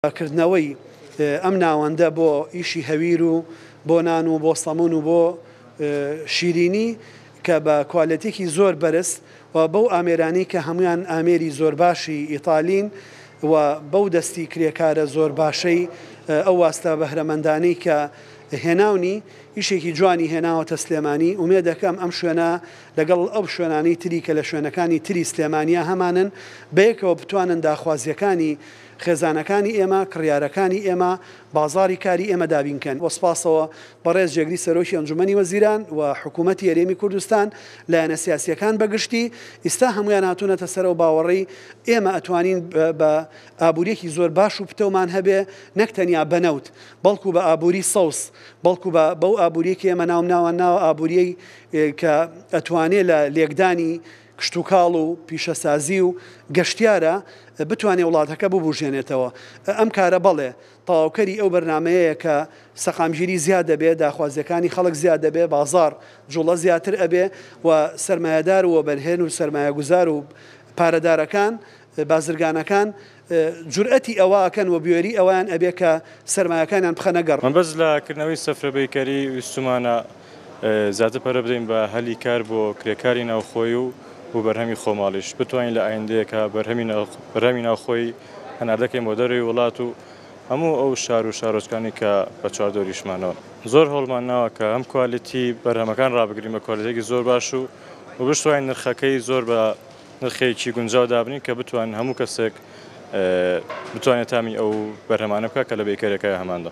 کردنەوەی ئەم ناوەندە بۆ ئیشی هەویر و بۆ نان و بۆ سەمون و بۆ شیرینی کە بە کوالەتێکی زۆر بەرز و بەو ئامێرانی کە هەمویان ئامێری زۆر باشی ئیتالین و بەو دەستی کرێکارە زۆر باشەی ئەو واستە بەهرەمەندانەی کە هێناونی ئیشێکی جوانی هێناوەتە سلێمانی ومێ دەکەم ئەم شوێنە لەگەڵ ئەو شوێنانی تری کە لە شوێنەکانی تری سلێمانیا هەمانن بەیەکەوە بتوانن داخوازیەکانی خێزانەکانی ئێمە کڕیارەکانی ئێمە بازاری کاری ئێمە دابینکەن وەسپاسەوە بەڕێز جێگری سەرۆکی ئەنجومەنی وەزیران و حکوومەتی هەرێمی کوردستان لایەنە سیاسیەکان بەگشتی ئێستا هەمویان هاتوونەتە سەر و باوەڕی ئێمە ئەتوانین بە ئابوووریەکی زۆر باش و پتەومان هەبێ نەک تەنیا بەنەوت بەڵکو بە ئابووری سەوس بەڵکو بەو ئابووریەکی ئێمە ناوم ناوە ئابووریەی کە ئەتوانێت لە لێکدانی کشت و کاڵ و پیشەسازی و گەشتیارە بتوانێت وڵاتەکە ببوژێنێتەوە ئەم کارە بەڵێ تەواوکەری ئەو بەرنمەیە کە سەقامگیری زیاد دەبێت داخوازیەکانی خەڵک زیاد دەبێت بازار جوڵە زیاتر ئەبێ و سەرمایهدار و بەرهێن و سەرمایە گوزار و پارەدارەکان بازرگانەکان جورئەتی ئەوەکەن و بوێری ئەویان ئەبێ کە سەرمایەکانیان بخەنە گەڕ من بەس لەکردنەوەی سەفرە بەیکاری ویستمانە زیاتر پەرە بدەین بە هەلی کار بۆ کرێکاری ناوخۆی و بەرهەمی خۆماڵیش بتوانین لە ئایندەیەکە بەرهەمی ناوخۆی هەناردەکەی بۆ دەروی وڵات و هەموو ئەو شار و شارۆچکانی کە بە چواردۆریشمانەوە زۆر هەوڵمان ناوە کە ئەم کوالیتی بەرهەمەکان ڕابگرین بە کوالیتێکی زۆر باش و بشتوانین نرخەکەی زۆر بە نرخێکی گونجاو دابنین کە بتوانین هەموو کەسێک بتوانێت تامی ئەو بەرهەمانە بکات کە لە بەیکاریەکەی هەماندا